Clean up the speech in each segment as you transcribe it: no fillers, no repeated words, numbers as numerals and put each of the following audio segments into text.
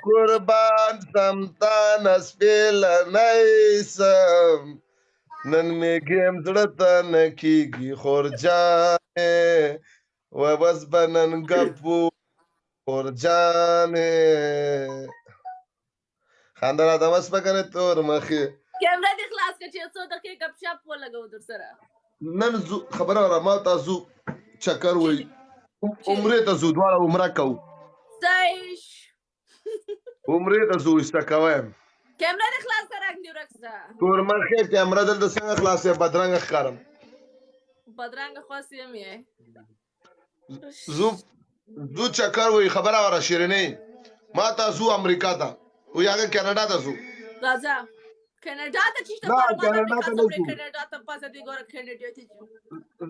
قربان سمتا نسپیلنی سم نن می گیم زړه ته نه کیږي خورجانې و بس به نن ګپو خورجانې خندا راته وسپه تور مخې کیمرا دې خلاص کړه چې یو څو دقیقې ګپ شپ ولګو در سره نن خبره وره ما تاسو چکر وای عمرې ته ځو دواړه عمره کوو صحیح عمرې ته ځو استکوایم کیمرا دې خلاص کړه رنګ دې ورک شه تور مخې کیمرا دلته څنګه خلاصې بدرنګه ښکارم بدرنګه خاص یم یې زو چکر وای خبره وره شیرینې ما تاسو امریکا ته او هغه کاناډا ته ځو راځه کاناډا ته چې نه کاناډا ته نه ځو کاناډا ته پاسه دې ګوره کاناډا ته ځو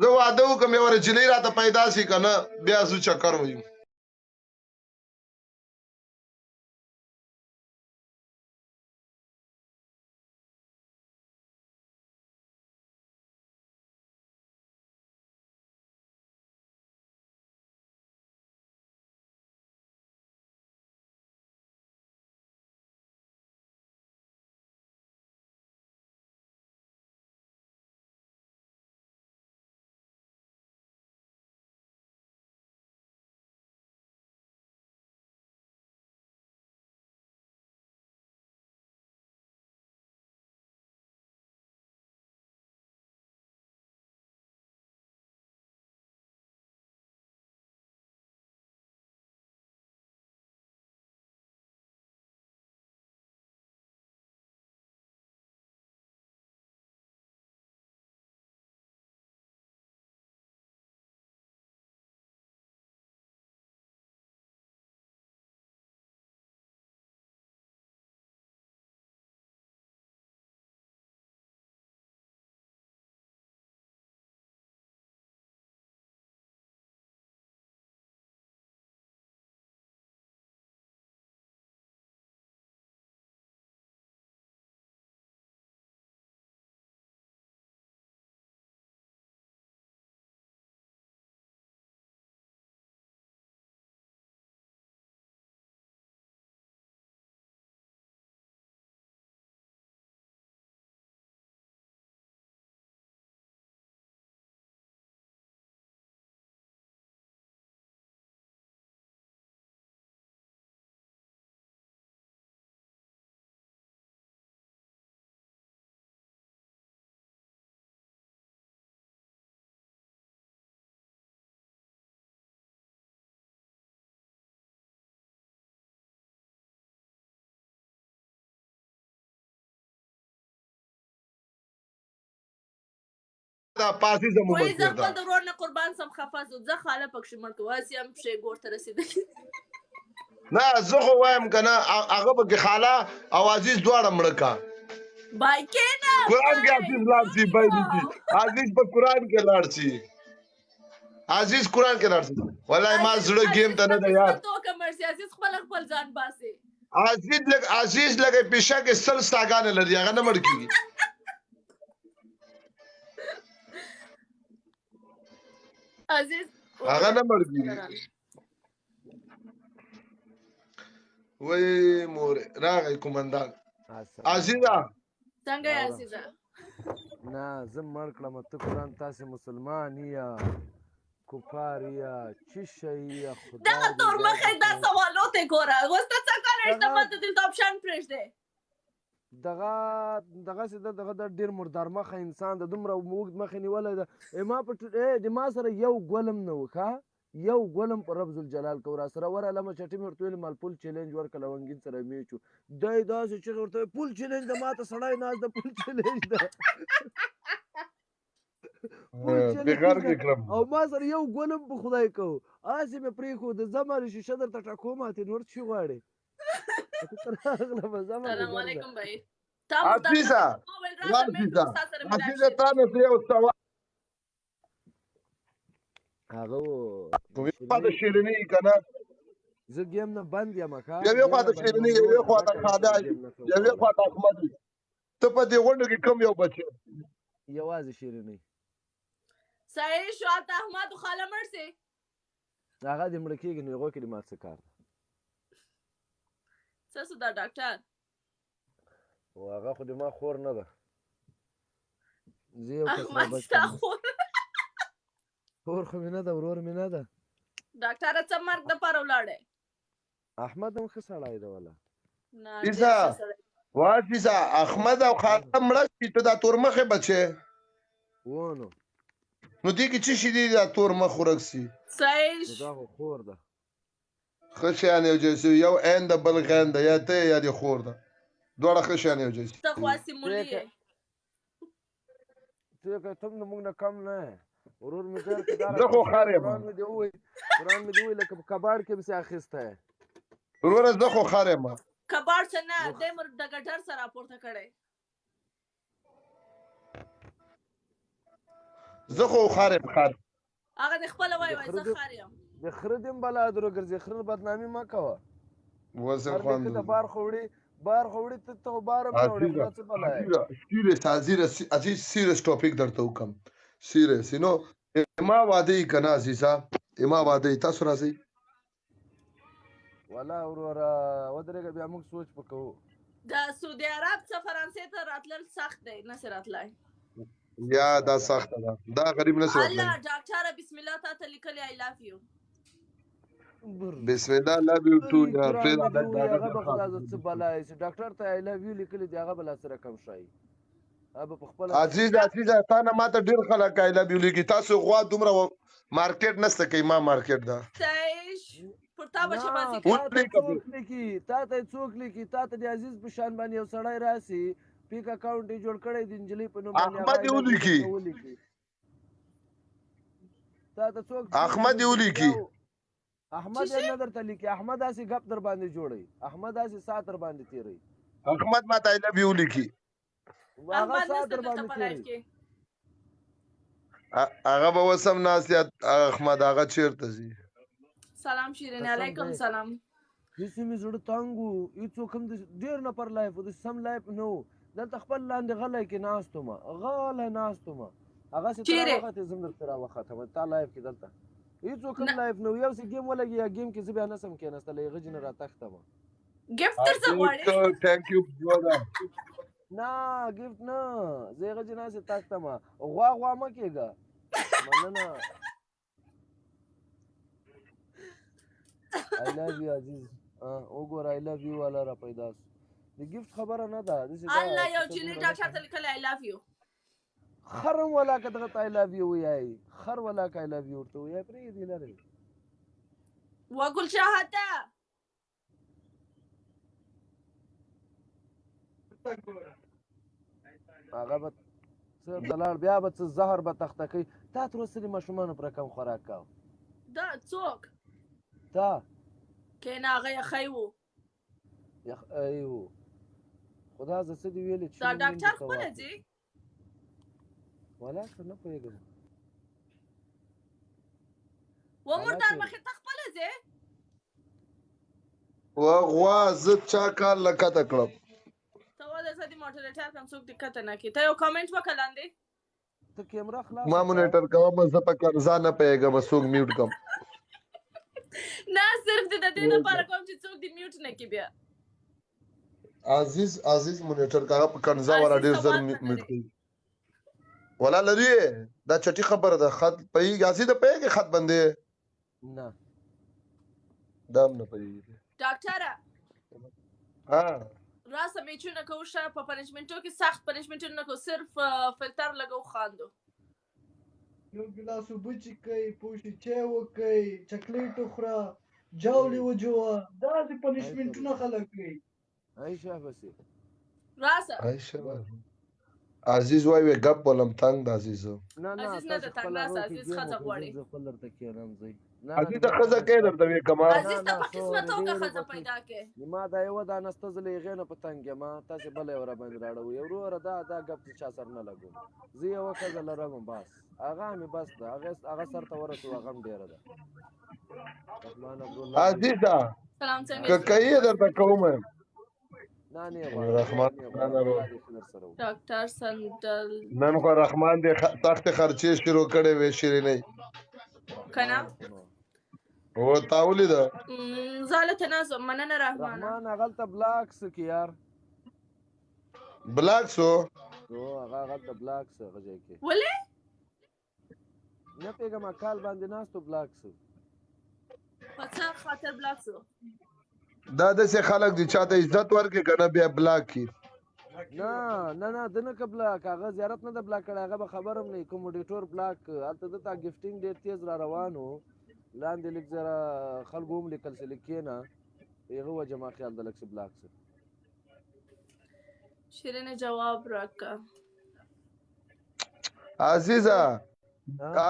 زه واده وکم یو ورجلې راته پیدا شي که نه بیا زو چکر وایو دا پاسې زموږ وای زه ورته خپل د ورور نه قربان سم خفه سو ځه خاله پکښې مړ کړو هسې هم پښې ګور ته رسېدلي نه زه خو وایم که نه هغه پکې خاله او عزیز دواړه مړه کا بای کېنه قرآن کې عزیز لاړ شي بایدي کې عزیز په قرآن کې لاړ شي عزیز قرآن کې لاړ شي والله ما زړه گیم ته نه ده یاد عزیز خپل ځان باسي عزیز لکه پیشه کې سل ستاګانې لري هغه نه مړ کېږي عزیز هغه نه مړ کېږي وای مورې راغی کومندان عزیزه څنګه یې عزیزه نه زه مړ کړم ته قرآن تاسې مسلمان یا کفار یا څه شی یا خدای دغه تور مخې دا سوالو ته ګوره اوس ته څه کار شته ما ته دلته آپشن پرېږدې دغسې ده دغه دا ډېر مردار مخه انسان د دومره اوږد مخې نیولی ده د ما سره یو ګولم نه و ښه یو ګولم په رب ذوالجلال کو را سره ورغلمه چټي مې ورته ویلې مال پول چیلنج ورکړه لونګین سره میچ و دی داسې چغې ورته وایي پول چیلنج ده ما ته سړی ناست ده پول چیلنج ده او ما سره یو ګولم په خدای کو هسې مې پرېښود ځمه شیشه درته ټکوم اتې نور څه غواړې سلام علیکم بھائی عزیزه تا نه یو سوال هغه د شیریني که نه زه ګیم نه بند یم ښه یوې خوا ته شیریني یوې خوا ته خاله یوې خوا ته احمد ته په دې غونډو کې کوم یو بچی یوازې شیریني صحیح شو هلته احمد و خاله مړ سي هغه دې مړه کېږي نو هغوی کې دې ما څه کار ده څه سو دا ډاکټر او هغه خو د ما خور نه ده زه یو کس را احمد بچ ستا کړم خور خور خو مې نه ده ورور مې نه ده ډاکټر څه مرګ د پاره ولاړې احمد هم ښه سړی ده ولا نه عیسا واسیسا احمد او خاطر مړه شي ته دا تور مخه بچي ونه نو دې کې څه شي دي دا تور مخ ورکسي صحیح دا خو خور ده خشيان یو جسو یو اند بل غند یا ته یا دی خور ده دوړه خشيان یو جسو ته خواسي مولي ته که تم نه موږ نه کم نه ورور مې ډېر کدار زه خو خار یم قرآن مې دی ووی لکه په کباړ کې به سي اخیسته ورور زه خو خار یم کباړ څه نه د مر د ګټر سره پورته کړي زه خو خار یم خار هغه د خپل وای وای زه خار یم د خره دم بلا درو ګرځي خره بدنامي ما کوه وزن خوان د بار خوړی ته بارم نه وړي څه بلا عزیز سیریس ټاپک درته وکم سیریس نو ما واده کنا عزیزا ما واده تاسو راځي ولا ورورا ودرېږه بیا موږ سوچ وکړو د سعودي عرب څخه فرانسې ته راتلل سخت دی نه سره راتلای یا دا سخت ده دا غریب نه سره الله ډاکټر بسم الله تعالی لیکلی آی لاف یو بسم الله love you too یا فیل هغه به خلاص څه بلای سي ډاکټر ته آی لاف یو لیکلی دی هغه بل سره کم شای اب په خپل عزیز تا نه ماته ډیر خلک آی لاف یو لیکي تاسو غوا دومره مارکیټ نسته کوي ما مارکیټ دا صحیح پرتا بچا باسي تا ته څوک لیکي تا ته د عزیز په شان باندې یو سړی راسي پیک اکاونټ یې جوړ کړی د انجلی په نوم باندې احمد یو لیکي تا ته څوک احمد یو لیکي احمد یې نه درته لیکي احمد اسې غپ در باندې جوړي احمد اسې ساتر باندې تیری احمد ما ته آی لاف یو لیکي هغه ساتر باندې تیری هغه به وسم ناسیات احمد هغه چیرته زی سلام شیرین علیکم سلام هیڅ می زړه تانګو هیڅ کوم ډیر نه پر لایف د سم لایف نو دلته خپل لاندې غلای کې ناستومه غاله ناستومه هغه ستاره وخت زم در تر وخت تا لایف کې دلته هیڅ کوم لایف نو یو سی گیم ولګي یا گیم کې زبیا نسم کې نستلې غجن را تختمه ګفت تر څه غواړي ثانک یو برادر نه ګفت نه زه غجن نه تختمه غوا مکیګا مننه I love you عزیز وګور I love you والا را پیدا د ګفت خبره نه ده الله یو جلی ډاکټر ته لیکل I love you خرم ولا کدغه I love you وایي خر ولا I love you ورته وایي پرې دی لري وګل شهاده هغه به څه دلال بیا به څه زهر به تخته کوي تا تر اوسه د ماشومانو پر کم خوراک کاو دا څوک تا کینا هغه یخی وو ایو خدا زه څه دی ویلې چې دا ډاکټر خپل دی ولا څه نه پوهېږم و مردار مخې ته خپل دی غوا زه چا کار لکته کړم ته وا د سدي موټریټر کوم څوک دقت نه کی ته یو کمنټ وکړاندې ته کیمرا خلاص ما مونیټر کوم زه په قرضا نه پیګم څوک میوټ کوم نه صرف د دې لپاره کوم چې څوک دی میوټ نه کی بیا عزیز مونیټر کا په قرضا ولا ډیر زر میوټ کوي ولا لري دا چټي خبره ده خط پي غاسي ده پي کې خط بندي نه دام نه پي ډاکټر ها راسه میچونه کوشه په پنشمنټو کې سخت پنشمنټونه کو صرف فلټر لګو خاندو یو ګلاس اوبه چکئ پوشي چای وکئ چاکلیټ وخوره جاولې وجوه داسې پنشمنټونه خلک کوي عایشه بسې راسه عایشه عزیز وای وی غب ولم تنگ د عزیز نه عزیز نه د تنگ راس عزیز خزه غواړي زه خپل درته کېنم زی عزیز د خزه کې درته وی کما عزیز ته په قسمت او که خزه پیدا کې ما دا یو دا نستزلې غینه په تنگ ما تاسو بل یو را باندې راړو یو ور دا غب چا سر نه لګو زه یو خزه لرم بس هغه مې بس دا هغه سر ته ورسو هغه ډیره ده رحمان عبد الله عزیز سلام څنګه که کوي درته کوم نه نه رحمان ډاکټر سندل نن خو رحمان دې سخت خرچې شروع کړي وې شیرینې کنه او تا ولیده زه هلته ناست وم. مننه رحمانه. رحمان هغلته بلاکس کې یار بلاک سو هغه هغلته بلاکس هغه ځای کې ولې؟ نه پوهېږم کال باندې ناست و بلاکس په څه خاطر بلاک شو؟ دا داسې خلک دي چاته عزت ورکړي که نه بیا بلاک کړي. نه نه نه ده نه که بلاک هغه زیارت نه ده بلاک کړی هغه به خبر هم نه کوموډیټور بلاک هلته ده ته ګفټینګ ډېر تیز را روان و لاندې لږ زره خلکو هم لیکل چې لږ کښېنه هغه وجه ما خیال ده لږ څه بلاک څه شیرینې جواب راکړه.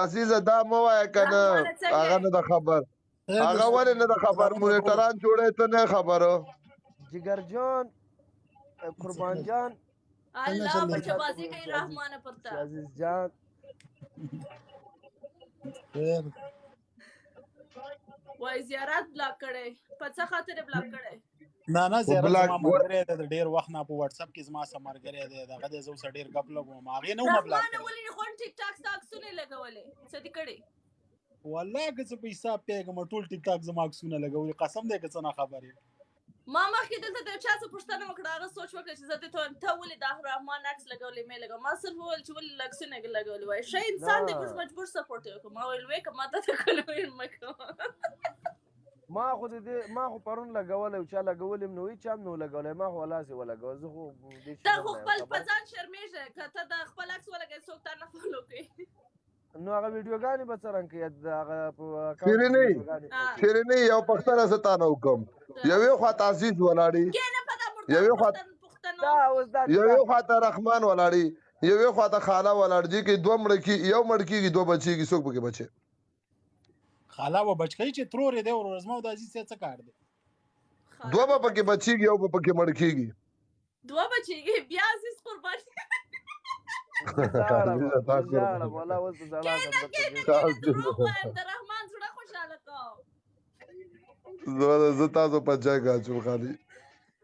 عزیزه دا مه وایه که نه هغه نه ده خبر هغه ولې نه ده خبر مونیټران جوړی ته نه خبرو جگر جان قربان جان الله بچه بازی کوي رحمانه پرته. عزیز جان وای زیارت بلاک کړی. په څه خاطر یې بلاک کړی؟ نه زیارت بلاک زما ملګری دی د ډېر وخت نه په واتس اپ کې زما سره ملګری دی دغه دی زه اوس ډېر ګپ لګوم هغې نه ومه بلاک رحمانه کړی ولې خو ټیک ټاک ستا عکسونه یې لګولې څه دې کړې؟ والله که څه په حساب پوهېږم ټول ټیک ټاک زما عکسونه لګولي قسم دی که څه نه خبر یم ما مخکې دلته د یو چا څه پوښتنه وکړه هغه سوچ وکړه چې زه دې ته ولې د رحمان عکس لګولی مې لګوم ما صرف وویل چې ولې عکسونه یې لګولي وایي ښه انسان دی اوس مجبور سپورټ یې وکړو ما ویل ویې که ما ته د کلوین مه کوه ما خو پرون لګولی و چا لګولی هم نه وي چا هم نه و لګولی ما خو ولاسې ولګول زه خو ته خو خپل په ځان شرمېږې که ته د خپل عکس ولګوې څوک تا نه فالو کوي نو هغه ویډیوګانې به څه رنګ کوي هغه په شیرینې یو پوښتنه زه تا نه وکړم یوې خواته عزیز ولاړې یوې خواته رحمان ولاړې یوې خواته خاله ولاړ دي کې دوه مړه کېږي یو مړ کېږي دوه بچېږي څوک پکې بچې خاله به بچ کوي چې ترور یې دی ورور زما او د عزیز څه کار دی دوه به پکې بچېږي یو به پکې مړ کېږي دوه بچېږي بیا عزیز قربان د رحمان زړه خوشحاله کوم زه تاسو په ځای کې اچوم خالي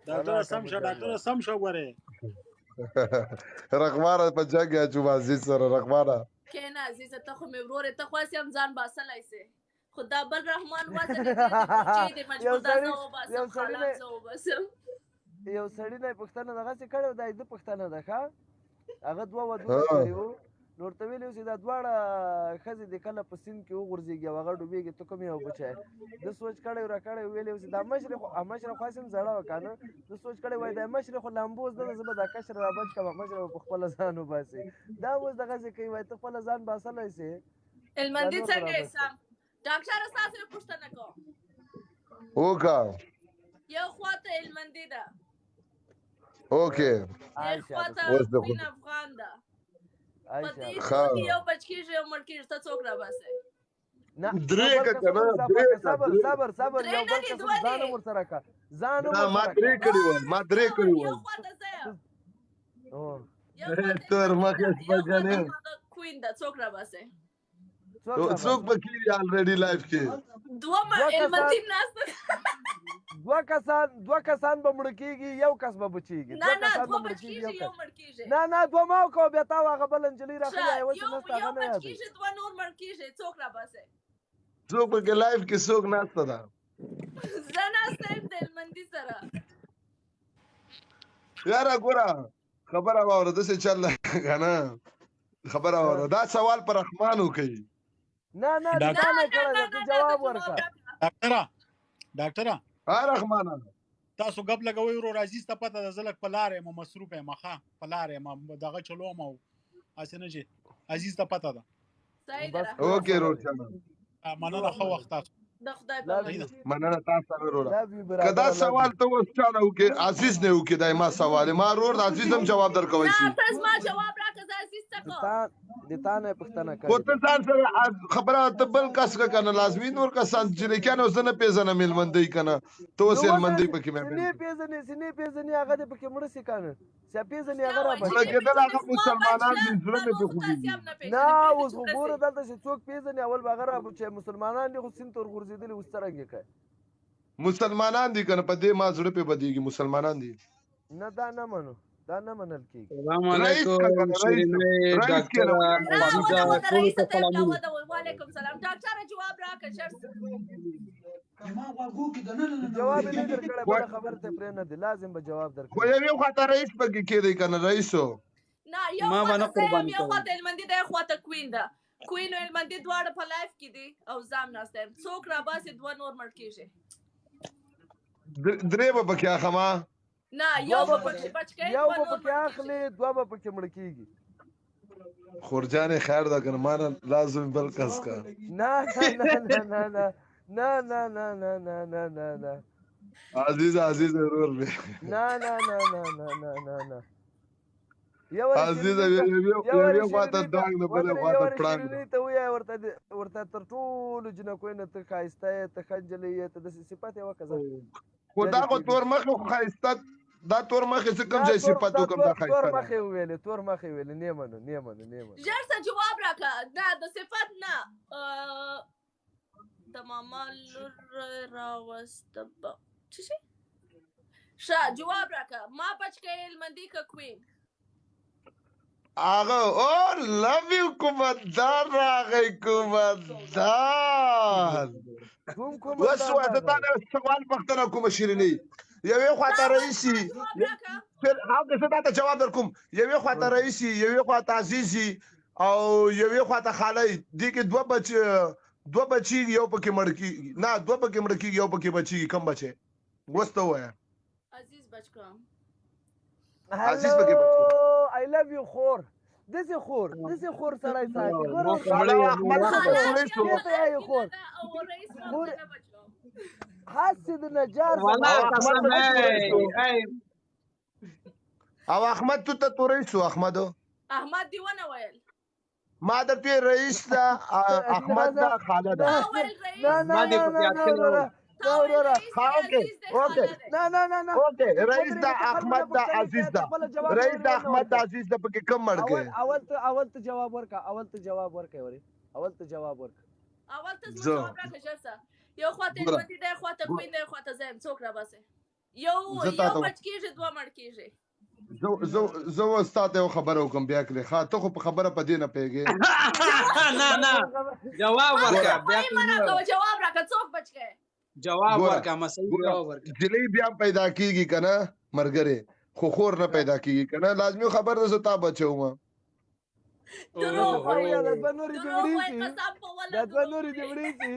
ډاکټره سم شه ګورې رحمانه په ځای کې اچوم عزیز سره رحمانه کښېنه عزیزه ته خو مې ورور یې ته خو هسې هم ځان باسلی سې خو دا بل رحمان وزن یې مجبور دا زه وباسم خالات زه وباسم یو سړي نه یې پوښتنه دغسې کړې وه دا یې ده پوښتنه ده ښه هغه دوه ودونه کړي وو نو ورته ویلي وو چې دا دواړه ښځې دې کله په سیند کې وغورځېږي او هغه ډوبېږي ته کوم یو بچی ده سوچ کړی و را کړی ویلي وو چې دا مشرې خو خو هسې هم زړه وه که نه ده سوچ کړی وایي دا مشرې خو لامبو زده ده زه به دا کشره را بچ کړم مشره به په خپله ځان وباسي دا اوس دغسې کوي وایي ته خپله ځان باسلی سې هلمندي څنګه یې سم ډاکټره ستاسو یې پوښتنه کوم وکړه یو خواته هلمندي ده اوکې یو خواته سپین افغان ده په دې کې یو بچ کېږي یو مړ کېږي ته څوک راباسئ درې که که نه صبر یو بل قسم ځان هم ورسره که ځان هم ما درې کړي ول یو خواته زه یم تر مخې سپګنې کوین ده څوک راباسئ څوک به کېږي الریډي لایف کې دوه هلمندي هم ناسته دوه کسان به مړه کېږي یو کس به بچېږي نه دوه بچ کېږي یو مړ کېږي نه دوه ما وکړه بیا تا هغه بل نجلۍ راغلې یوه چې نسته هغه نه یو بچ یادوي کېږي دوه نور مړ کېږي څوک راباسئ څوک پکې لایف کې څوک ناسته ده زه ناسته یم د هلمندي سره یاره ګوره خبره واوره داسې چل که نه خبره واوره دا سوال پر رحمان وکوي نه دا نه کړی ده ته جواب ورکړه ډاکټره رحمانه تاسو ګپ لګوئ ورور عزیز ته پته ده زه لږ په لاره یم مصروف یم ښه په لاره یم دغه چلوم او هسې نه چې عزیز ته پته ده اوکې روشنه مننه ښه وخت تاسو د خدای په مننه تاسو سره وروره که دا سوال ته اوس چا نه وکړې عزیز نه وکړې دا ما سوال ما ورور د عزیز هم جواب درکوی شي ته زما جواب راکړه زه عزیز ته کوم د تا نه یې پوښتنه خو ته کړې ځان سره خبره ته بل کس که که نه لازمي نور کسان چې لیکیانې اوس زه نه پېژنم هلمندۍ که نه ته اوس هلمندۍ پکې سینې پېژنې هغه دې پکې مړه سي که نه چې پېژنې هغه را مړه کېدل هغه مسلمانان دي زړه مې پرې خوږېږي نه اوس خو ګوره دلته چې څوک پېژنې اول به هغه را چې مسلمانان دي خو سیند ته ورغورځېدلي اوس څه رنګ یې کوي مسلمانان دي که نه په دې ما زړه پې بدېږي مسلمانان دي نه دا نه منو دا نه منل کېږي. سلام رئیس علیکم کا کنه شیرینۍ رئیس ډاکټره کېنه عزیزه وده ټولو رئیس ته ته سلامونه. وده وعلیکم سلام ډاکټر جواب راکړه ژر جواب یې نه درکړی، بله خبره ته پرېنه دی، لازم به جواب خو درکړي. یوې خواته رئیس پکې کېدی کنه رئیسو نه یو ما به نه خواته زه یم قرباني یو کوم. خواته هلمندي ده یو خواته کوین ده. کوین او هلمندي دواړه په لایف کې دي او زه هم ناسته یم. څوک راباسي دوه نور مړ کېږي. درې به پکې اخما نه یو به پکې بچ کوي یو دوه به نور پکې مړ اخلي، کېږي. دوه به پکې مړه کېږي. خورجانې خیر ده کنه مانه لازم بل کس کا نه نه نه نه نه نه نه نه نه نه نه نه نه نه عزیز ورور مې نه نه نه نه نه نه نه نه عزیز یوې خواته داغ نه بلې خواته پړانګ ده. ته ووایه ورته تر ټولو جنکو نه ته ښایسته یې، ته ښه نجلۍ یې، ته داسې صفت یې وکړه. خو دا خو تور مخې خو ښایسته دا تور مخې څه کوم ځای صفت وکړم دا ښایسته تور ده. مخې وویلې، تور مخې وویلې، نه منو نه منو نه منو. ژر څه جواب راکړه. نه د صفت نه د ماما لور راوسته څه شي ښه جواب راکړه. ما بچ کوي هلمندي که کوین. هغه او لو یو کومندان راغی کومندان کوم کوم اوس وایه تا نه سوال پوښتنه کومه شیرینۍ یوې خواته رئیس یي هغه څه تا ته جواب در کوم یوې خواته رئیس یي یوې خواته عزیز یي او یوې خواته خاله یي دې کې دوه بچي یو پکې مړ کېږي نه دوه پکې مړ کېږي یو پکې بچېږي کم بچی اوس ته ووایه عزیز بچ کوم. عزیز پکې بچ I love you خور داسې خور سړی ساتي. احمد څه پکې شو چېرته یې خور او رئیس ما خور نه بچ کوم. هسې د نجار والله احمد قسم پکې ای او احمد تو ته تو رئیس و احمد احمد دی ونه ویل. ما درته رئیس دا احمد دا خاله ده تا ویل رئیس نه نه ما دې نه په نه یاد نه کړی وروره تا ویل رئیس دی اوکې، عزیز دی اوکې. خاله دی. نه نه نه نه اوکې رئیس دا احمد دا عزیز ده رئیس دا احمد دا عزیز ده پکې کم مړ کې اول ته جواب ورکړه اول ته جواب ورکړه اول ته جواب زه. راکړه ژر څه. یو خواته هلمندي دی یو خواته کوین دی یو خواته زه یم. څوک راباسي. یو زه تا ته بچ کېږي دوه مړ کېږي. زه اوس تا ته یو خبره وکړم بیا کړې ښه ته خو په خبره په دې نه پوهېږې نه جواب ورکړه بیا مه راکوه جواب راکړه. څوک بچ کوي. جواب ګوره، ورکړه مسئله جواب ورکړه. جلۍ بیا پیدا کېږي که نه مرګرې خو خور نه پیدا کېږي که نه لازمي خبر ده زه تا بچو ما دروغ وایي. دا دوه نورې دې دروغ وړي وایي سي قسم په والله دا دوه دروغ نورې دې وایي. وړي سي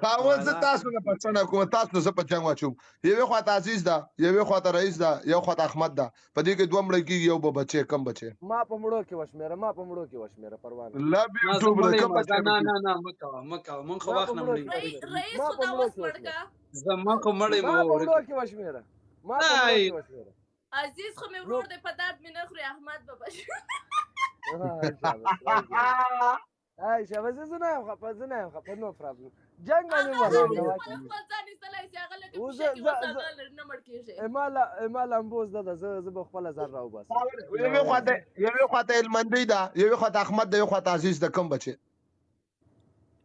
خاوند زه تاسو نه پوښتنه کوم تاسو زه په جنګ واچوم یوې خواته عزیز ده یوې خواته رئیس ده یو خواته احمد ده په دې کې دوه مړه کېږي یو به بچی کم بچی ما په مړو کې وشمېره پروا نه لب یوټیوب ده کم بچی نه مکه مونږ خو وخت نه مړی رئیس خو دا اوس مړ که. زما خو مړی ما په مړو کې وشمېره عزیز خو مې ورور دی په درد مې نه خوري. احمد به بچ ay شابه زه نه یم خفه نو پرابلم جنګ باندې خپل وکړه ځان ایستلی سي هغه لکه پښې کې اوس هغه نه مړ کېږي. ما لامبوز ده زه به خپله ځان راوباسم یوې خواته هلمندۍ ده یوې خواته احمد ده یو خواته عزیز ده کم بچی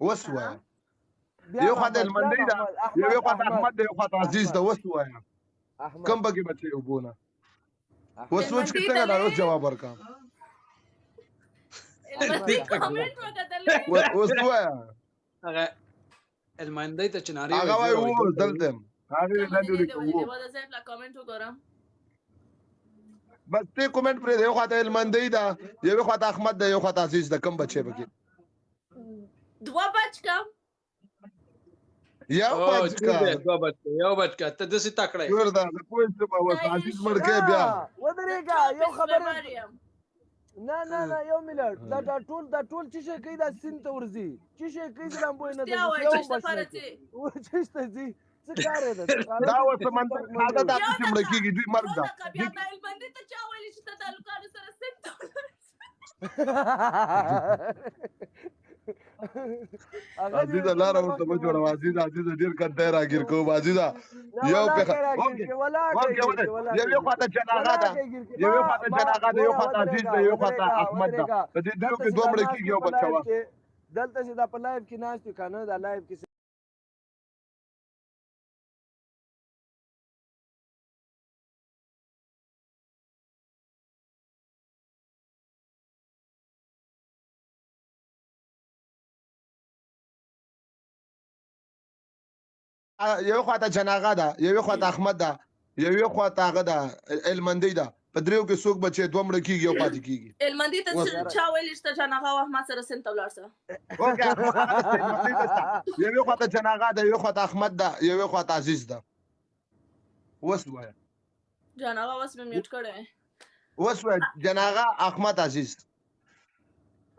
اوس ووایه یو خواته هلمندۍ ده یوې خواته احمد ده یو خواته عزیز ده اوس ووایه کم پکې بچی اوبونه اوس سوچ کې څنګه دا اوس جواب ورکړم هلمندي کامنټ وکتلی. اوس ووایه هغه هلمندۍ ته چناري هغه وایي و دلته یم هغې نه دې ولیکه و زه پلا کامنټ وګورم. بس ته کومنټ پرې دی یو خواته هلمندۍ ده یوې خواته احمد ده یو خواته عزیز ده کم بچی پکې دوه بچ کم. یو یو بچکا ته داسې تکړه جوړ ده د پوه شوم اوس عزیز مړ کې بیا ودرېږه یو خبره نه یو منټ دا ټول چې شي کوي دا سیند ته ورځي چې شي کوي د لامبو نه چشته ځي څه کار دی دا اوس سمندر ساده دا چې مړ کېږي دوی مرګ ده بیا دا هلمندي ته چا ویلي چې ته د هلکانو سره سیند ته عزیزه لاره ورته مه جوړوه عزیزه ډېر کنتی راګیر کوم عزیزه یو یوې خواته جناغه ده یوې خواته عزیز ده یوې خواته احمد ده په دې دوه کې دوه مړه کېږي یو بچه وه دلته چې دا په لایف کې ناست یو که نه دا لایف کې یوې خواته جناغه ده، یوې خواته احمد ده، یوې خواته هغه ده المندۍ ده. په دریو کې څوک بچي دوه مړه کېږي او پاتې کېږي. المندي ته چا ویلي چې ته جانغه او احمد سره سند ته ولاړ شه؟ اوکې المندۍ ته شه. یوې خواته جناغه ده، یوې خواته احمد ده، یوې خواته عزیز ده. اوس ووایه جانغه اوس مې میوټ کړی. اوس ووایه جناغه احمد عزیز.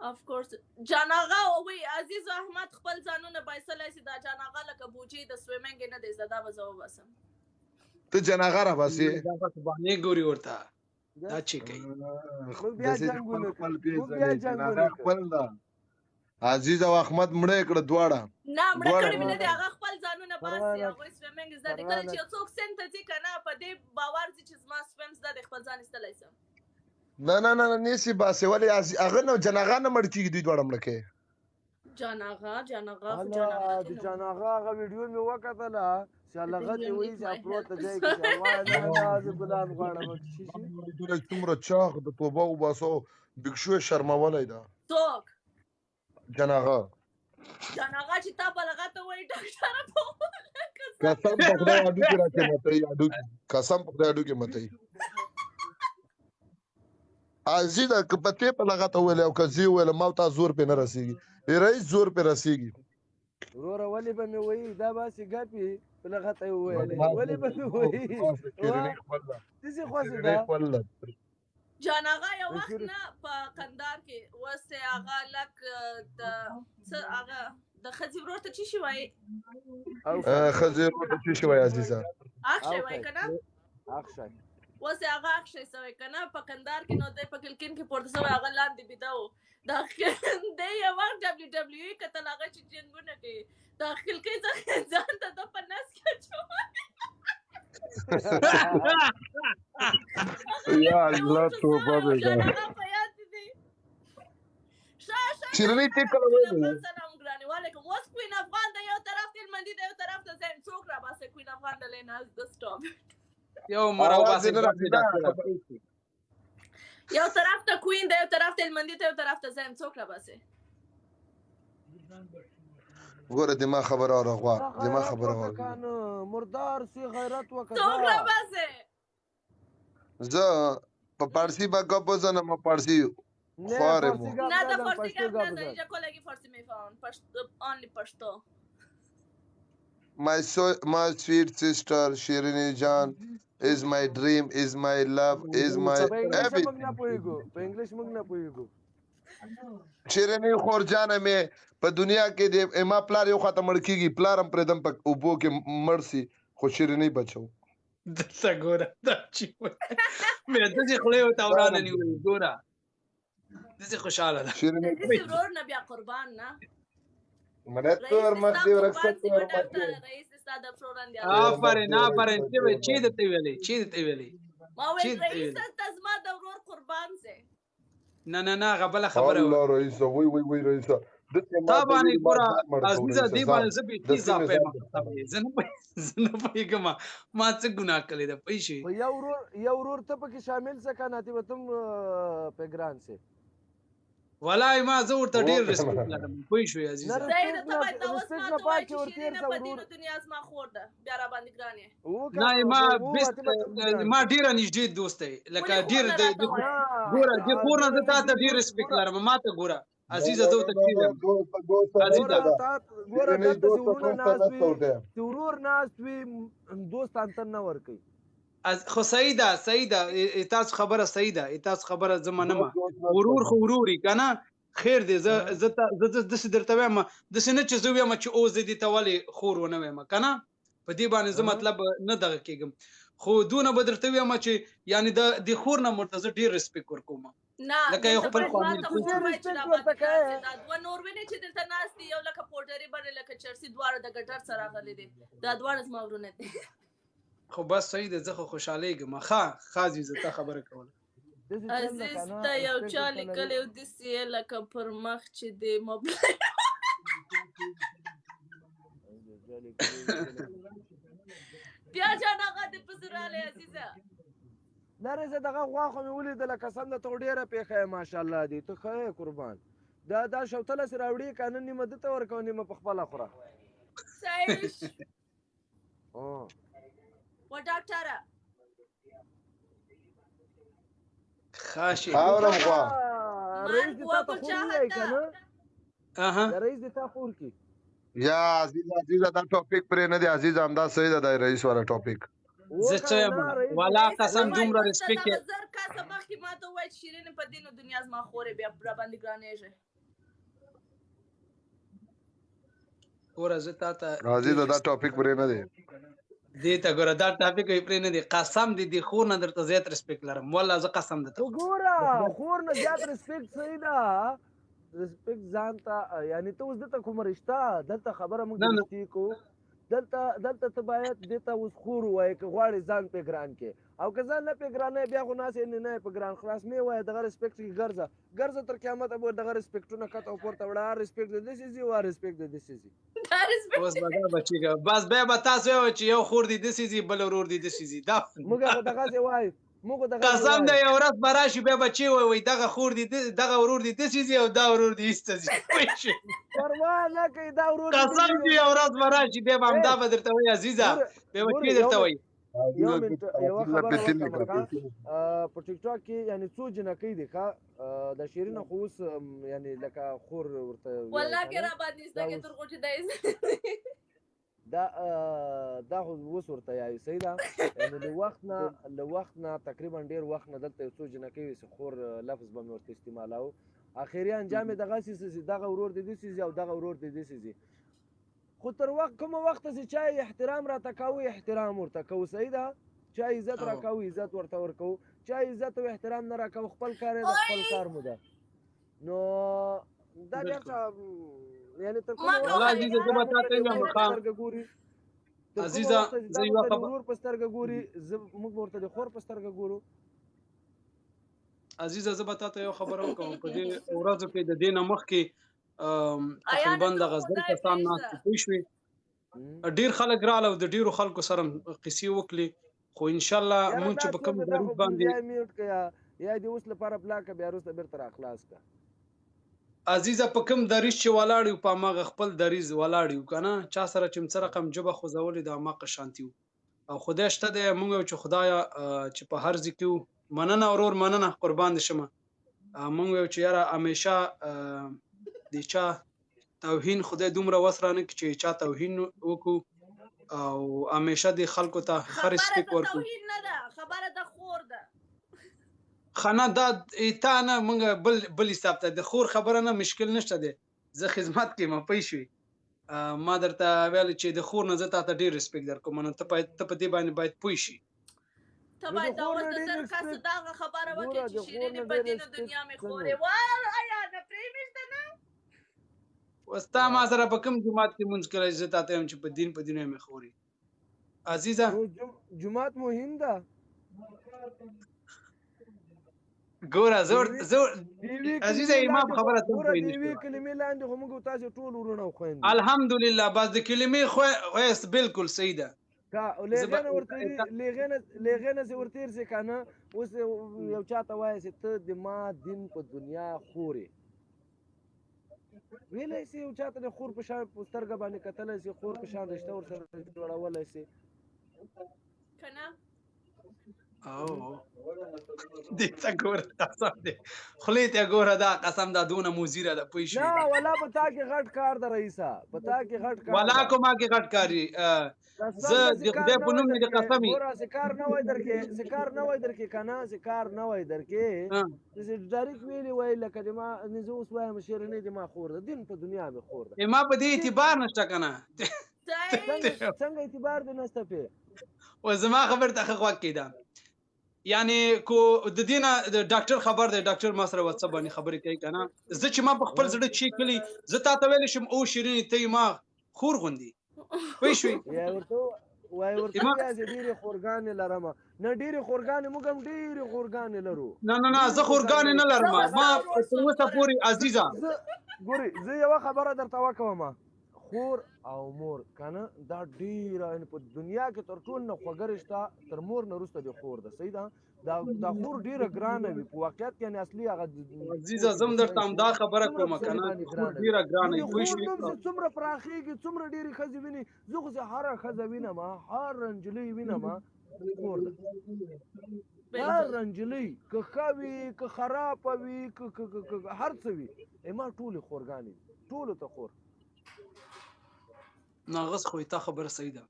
اف کورس جانغه وی عزیز او احمد خپل ځانونه بایسلی سي. دا جانغه لکه بوجي د سویمنګ نه دی زده به زه وباسم. ته جناغه راباسې دا پس باندې ګوري ورته دا چې کوي موږ بیا جنګونه خپل موږ بیا پیژنې جنګونه جناغه خپل ده. عزیز او احمد مړه یې کړه دواړه. نه مړه دواړه کړي مې نه دي. هغه خپل ځانونه باسي. هغوی سویمنګ زده دي. کله چې یو څوک سیند ته ځي که نه په دې باور ځي چې زما سویم زده دی خپل ځان ایستلی سم. نه نه نه نیسي باسې ولې هغه نه جناغه نه مړ کېږي دوی دواړه مړه کوي. جانغه د جانغه هغه ویډیو مې وکتله چې هغه ته وایي چې اپلوډ ته ځای کې وایي نه زه ګلان غواړم. دوی څومره چاغ د توبه وباسو بکشو یې شرمولی ده. څوک جناغه چې تا بلغه ته وایي ډاکټره قسم په خدای هډوکي راکې متئ هډوکي قسم په خدای هډوکي متئ. عزیزه که په تی په لغته وویلې او که زه وویلم ما تا زور پې نه رسېږي. رئیس زور پې رسېږي. وروره ولې به مې وایي دا باسې ګپې په لغته یې وویلې ولې به مې وایي داسې خوښې ده. جانغه یو وخت نه په کندهار کې اوس یې هغه لک د څه هغه د ښځې ورور ته څه شي وایي؟ ښځې ورور ته څه شي وایي عزیزه؟ اخشی وایي که نه؟ اخشی اوس یې هغه اخشی سوی که نه په کندهار کې نو دی په کلکین کې پورته سوی هغه لاندې بیده و. دی یو وخت ډبلیو ډبلیو ای کتل هغه چې جنګونه کوي د خلکۍ څخه ځان ته ده په نس کې اچولی. یا الله توبه دې ده. شیریني ته کله ویلې سلام ګرانې وعلیکم. اوس کوین افغان د یو طرف ته المندي د یو طرف ته زم څوک راباسي کوین افغان د لینا د سټاپ یو مرو باسي یو طرف ته کوین د یو طرف ته المندي ته یو طرف ته زم څوک راباسي. ګوره دماغ خبره راغوا دماغ خبره وکړه مردار سي غیرت وکړه څوک راباسي. زه په پارسی با گپ بزنم پارسی خواره مو نه د فارسی گپ نزنی جا کلگی فارسی میفهمن only پشتو. My sweet sister Shirini Jan is my dream, is my love, is my everything. په انګلیش موږ نه پوهیږو. شیرینی خور جانه مې په دنیا کې د اما پلار یو خاطر مړ کیږي پلارم پردم په اوبو کې مرسي خو شیرینی بچو. دلته ګوره دا چې مې داسې خولې ورته ورانه نیولې ګوره داسې خوشحاله ده. شیرینی ورور نه بیا قربان نه مړه تور مخ دی ورکسه تور مخ دی. رئیس استاد فلوران دی. آفرین آفرین چې دته ویلې چې دته ویلې ما وی رئیس تزما د ورور قربان سه. نه نه نه غبله خبره الله رئیس وای وای وای رئیس طبعا ګوره عزیزه دی باندې زه به اضافه زنه پېګما ما څه ګناه کړی ده پېښې یو ورور ته پکې شامل څه کنه تی وتم پیګران سه والله ما زه ورته ډیر ریسپیکټ لرم پېښې عزیزه زید ته باید اوس ما ته وایي چې شیرینه په دې دنیا زما خور ده بیا را باندې ګرانې نه ما ډیر نږدې دوست دی لکه ډیر ګوره د خور نه ته ډیر ریسپیکټ لرم ما ته ګوره عزیزه ته تکلیف عزیزه ګوره د ورور ناس وي دوست انتر نه ور کوي. خو سیده تاسو خبره سیده تاسو خبره زمانه ما ورور خو وروري کنه خیر دی زه د درته وایم د سینې چې زه وایم چې او زه دي تولي خور ونه وایم کنه په دې باندې زه مطلب نه دغه کېږم خو دونه به درته وایم چې یعنی د خور نه مرتضی ډیر ریسپیکټ ورکوم. نه لکه یو خپل قانون دا دوه نور ویني چې دلته ناس دي یو لکه پورټري باندې لکه چرسي دواړه د ګټر سره غلي دي دا دواړه زما ورونه دي. خو بس صحیح ده زه خو خوشحالېږم خاص زه ته خبره کوله عزیز ته یو چا لیکلی و داسې یې لکه پر مخ چې د موبایل بیا جان هغه دې پسې رالی عزیزه لرې زه دغه غوا خو مې ولیدله قسم ده ته ډېره پېښه یې ماشاءالله دي ته ښه یې قربان دا شوتله سې راوړي که نه نیمه ده ته ورکوه نیمه په خپله خوره. صحیح و ډاکټره خاشي اورم خوا رئیس دې تا ته خور وایي که نه اها د رئیس دې تا خور کی یا عزیزه دا ټاپک پرې نه دی عزیزه همدا صحیح ده دا رئیس والا ټاپک زه څه یم والا قسم دومره وایي رسپیکټ دغه زر کاسه مخکې ما ته ووایي چې شیرینې په دین و دنیا زما خورې بیا راباندې ګرانېږي ګوره زه تا ته عزیزه دا ټاپک پرې نه دی دې ته ګوره دا ټاپک یې پرې نه دی قسم دې د خور نه درته زیات رسپیکټ لرم والله زه قسم درته وګوره خور نه زیات رسپیکټ صحیح ده رسپیکټ ځان ته یعنی ته اوس دلته کومه رشته دلته خبره موږ رښتې کوو دلته ته باید دې ته اوس خور ووایې که غواړې ځان پې ګران کې او که ځان نه پې ګرانوې بیا خو ناسې نه یې په ګران خلاص مې ووایه دغه رسپیکټ کې ګرځه تر قیامته به دغه رسپیکټونه کته او پورته وړه هر رسپیکټ د داسې ځي او هر رسپیکټ د داسې ځي اوس به دا بچېږه بس بیا به تاسو ووایئ چې یو خور دې داسې ځي بل ورور دې داسې ځي دا موږ خو دغسې وایو قسم دی یو ورځ به راشي بیا به چې وایي دغه خور دې دغه ورور دې داسې ځي او دا ورور دې ایسته ځي پروا نه کوي دا ورور قسم دی یو ورځ به راشي بیا به همدا به درته وایي عزیزه بیا به چې درته وایي یو منټ یوه خبره وکړم په ټیک ټاک کې یعنې څو جنکۍ دي ښه د شیرینه خو اوس یعنې لکه خور ورته والله کې راباندې زده کې تر غوټې دی دا خو اوس ورته یایو صحیح ده یعنې له وخت نه تقریبا ډېر وخت نه دلته یو څو جنکۍ وي چې خور لفظ به مې ورته استعمالاو اخري انجام یې دغسې چې دغه ورور دې داسې ځي او دغه ورور دې داسې ځي خو تر کومه وخته چې چا احترام راته کوو احترام ورته کوو صحیح ده چا عزت راکوو عزت ورته ورکوو چا عزت او احترام نه راکوو خپل کار یې د خپل کار مو ده نو دا بیا یعنې تر کومه عزیزه زه یوه خبره ورور په سترګه ګوري موږ ورته د خور په سترګه ګورو عزیزه زه به تا ته یو خبره وکړم په دې ورځو کې د دې نه مخکې تقریبا دغه زر کسان ناست پوه شوې ډېر خلک راغله او د ډېرو خلکو سره قصې وکړې خو انشاءالله مونږ چې په کوم دریض باندې یا دې اوس لپاره پلاکه بیا وروسته بېرته راخلاص کړه عزیزه په کوم دریض چې ولاړ یو په هماغه خپل دریض ولاړ یو که نه چا سره چې څه رقم ژبه خوځولې د هماغه شانتي وو او خدای شته دی مونږ وایو چې خدایه چې په هر ځای کې وو مننه ورور مننه قربان دې شمه مونږ وایو چې یاره همیشه د چا توهین خدای دومره وس رانه کړي چې چا توهین وکړو او همیشه د خلکو ته ښه رسپیکټ ورکړو توهین نه ده خبره د خور ده خانه دا تا نه مونږ بل حساب ته د خور خبره نه مشکل نشته دی زه خدمت کې ما پوه شوې ما درته ویل چې د خور نه زه تا ته ډېر رسپیکټ درکوم نو ته په دې باندې باید پوه شي ته باید دا اوس د زر کسو دغه خبره وکړې چې شیرینې په دین و دنیا مې خورې وایه نه پرېږده نه اوس تا ما سره په کوم جومات کې مونځ کړی زه تا ته یم چې په دین مې خوري عزیزه جومات مهم ده ګوره عزیزه امام خبره ته ګوره د یوې کلمې لاندې خو موږ تاسې ټول ورونه خویندې الحمدلله بس د کلمې خویست بالکل صحیح ده لیغې نه چې ورتېر سي که نه اوس یو چا ته وایه چې ته د ما دین په دنیا خورې ویلی سي یو چا ته د خور په شان په سترګه باندې کتلی سي خور په شان رشته ورسره جوړولی سي که نه دې ته ګوره قسم دی خولې ته ګوره دا قسم دا دونه موزیره ده پوه شوې نه ولا په تا کې غټ کار ده رئیسه په تا کې غټ کار ولا کومه کې غټ کاري زه د خدای په نوم دې قسم ګوره سکار نه وای درکې که نه سکار نه وای درکې داسې ډایرکټ ویلې وای لکه د ما زه اوس وایم شیرینې د ما خور ده دین په دنیا مې خور ده ما په دې اعتبار نشته که نه څنګه اعتبار دې نشته پې و زما خبر ته ښه غوږ کېده یعنی کو د دې نه د ډاکټر خبر دی ډاکټر ما سره واتساپ باندې خبرې کوي که نه زه چې ما په خپل زړه چیک کړي زه تا ته ویلی شم او شیرینې ته ما خور غوندې پوه شوې وایي ورته یازې ډېرې خورګانې لرمه نه ډېرې خورګانې موږ هم ډېرې خورګانې لرو نه زه خورګانې نه لرم ما تر اوسه پورې عزیزه ګورې زه یوه خبره درته وکړم خور او مور کنه دا ډیره په دنیا کې تر ټولو نه خوږه رشته تر مور نه وروسته د خور ده صحیح ده دا خور ډیره ګرانه وي په واقعیت کې یعنې اصلي هغه عزیزه زم درته همدا خبره کوم که نه خور ډېره ګرانه وي پوه خور شوې نوم چې څومره پراخېږي څومره ډېرې ښځې ویني زه خو چې هره ښځه وینم هر نجلۍ وینم خور ده هر نجلۍ که ښه وي که خرابه وي که هر څه وي ما ټولې خورګانې ټولو ته خور نو هغسې خو تا خبره صحیح ده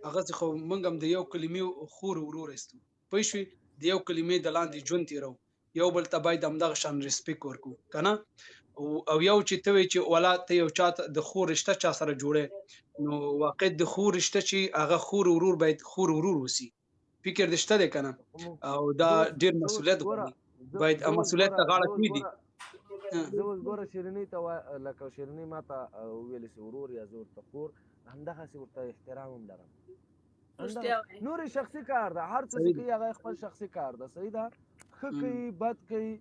هغسې خو موږ هم د یو کلمې خور ورور ایستو پوه شوې د یو کلمې د لاندې ژوند تېرو یو بل ته باید همدغه شان ریسپیکټ ورکړو که نه او یو چې ته وایې چې ولا ته یو چا د خور رشته چا سره جوړی نو واقع د خور رشته چې هغه خور ورور باید خور ورور اوسي فکر دې شته دی که نه او دا ډېر مسؤلیت غواړي باید مسؤلیت ته غاړه کېږدي زه اوس ګوره شیرینۍ ته لکه شیرینۍ ما ته وویلې چې ورور یا زه ورته خور همدغسې ورته احترام هم لرم نورې شخصي کار ده هر څه چې کوي هغه خپل شخصي کار ده صحیح ده ښه کوي بد کوي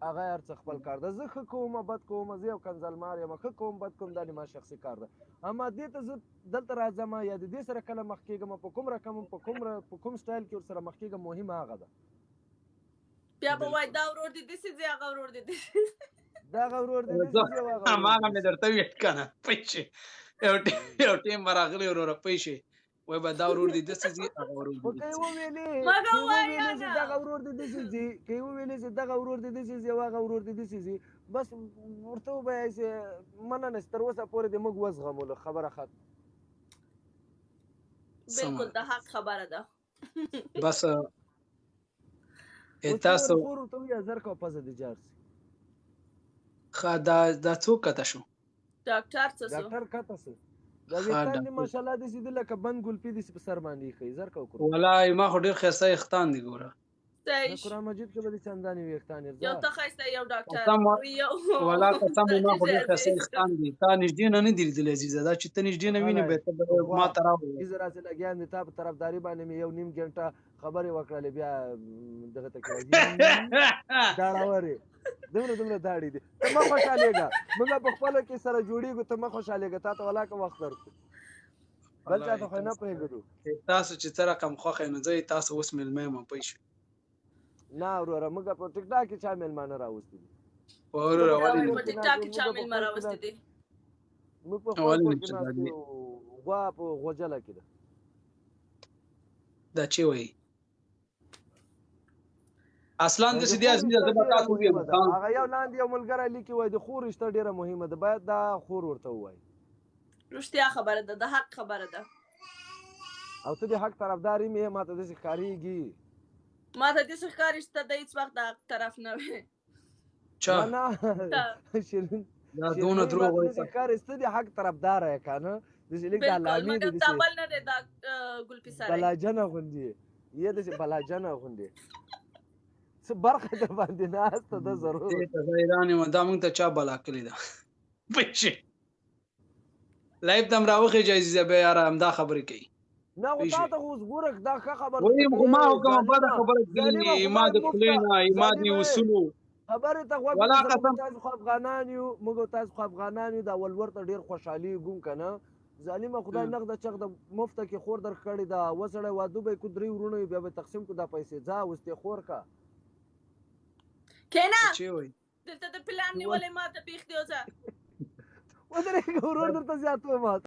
هغه هر څه خپل کار ده زه ښه کوم بد کوم زه یو کنځلمار یم ښه کوم بد کوم دا ما شخصي کار ده اما دې ته زه دلته راځم یا د دې سره کله مخ کېږم په کوم رقم په کوم سټایل کې ورسره مخ کېږم مهم هغه ده بیا به وایي دا ورور دې داسې ځي هغه ورور دې داسې دغه ورور دې داسې ځي او هغه هماغه مې درته ویل که نه پوه شې یو ټیم به راغلی وروره پوه شې وایي به دا ورور دې داسې ځي هغه ورور دې خو که یې وویلې چې دغه ورور دې داسې ځي که یې وویلې چې دغه ورور دې داسې ځي او هغه ورور دې داسې ځي بس ورته ووایه چې مننه چې تر اوسه پورې دې موږ وزغملو خبره ختم بالکل د حق خبره ده بس تاسو خور ورته ووایه زر کوه پزه دې جار سي ښه دا څوک کته شو ډاکټر څه شو ډاکټر کته سي دا ویښتان دې ماشاءالله داسې دي لکه بند ګلپي داسې په سر باندې ایښی زر کوه کړو والله ما خو ډېر ښایسته ویښتان دي ګوره قرآن مجید کې به دې چندانې ویښتان یې یو ته ښایسته یو ډاکټر والله قسم ما خو ډېر ښایسته ویښتان دي تا نږدې نه دي لیدلي عزیزه دا چې ته نږدې نه وینې بیا ته ما ته راوړې زه راسې لګیا یم د تا په طرفداري باندې مې یو نیم ګنټه خبرې وکړلې بیا دغه ته کړه داړاورې دومره داړې دي ته مه خوشحالېږه موږ په خپلو کې سره جوړېږو ته مه خوشحالېږه تا ته ولاکه وخت درکړو بل چا ته خو نه پوهېږو تاسو چې څه رقم خوښ یې نو زه تاسو اوس مېلمه یم پوه شوې نه وروره موږ په ټیک ټاک کې چا مېلمانه راوستي دي وروره ولې په ټیک ټاک کې چا مېلمه راوستي دي موږ په خپل کور کې ناست یو غوا په غوجله کې ده دا چې وایي اصلا داسې دی عزیزه زه به تاسو ووایم هغه یو لاندې یو ملګری لیکي وایي د خور رشته ډېره مهمه ده باید دا خور ورته ووایي رښتیا خبره ده د حق خبره ده او ته د حق طرفدار یې ما ته داسې ښکارېږي ما ته داسې ښکاري چې ته د هېڅ وخت د حق طرف نه وې چا نه شیرین دا دونه دروغ وایي ښکاري ته د حق طرفداره یې که نه داسې لیک د علامې بالکل مګر دا بل نه دی دا ګلپي ساری بلاجنه غوندې یې داسې بلاجنه غوندې څه برخه در باندې ناسته ده ضرور زه حیران یم دا موږ ته چا بلا کړې ده پوه شې لایف ته هم راوخېږه عزیزه بیا یاره همدا خبرې کوي نه خو تا ته خو اوس ګوره دا ښه خبره وایي خو ما خو کومه بده خبره کړې ما د خولې نه ما د اصولو خبرې ته غوږ تاسو خو افغانان یو موږ تاسو خو افغانان یو دا ولور ته ډېر خوشحالېږو که نه ظالمه خدای نغده چغ د مفته کې خور در کړې ده وسړی واده به یې کړو درې وروڼه بیا به تقسیم کړو دا پیسې ځه اوس دې خور که کېنه چې وایي دلته د پلان نیولې ما ته پېښ دی اوسه ودرېږه ورور درته زیات وایم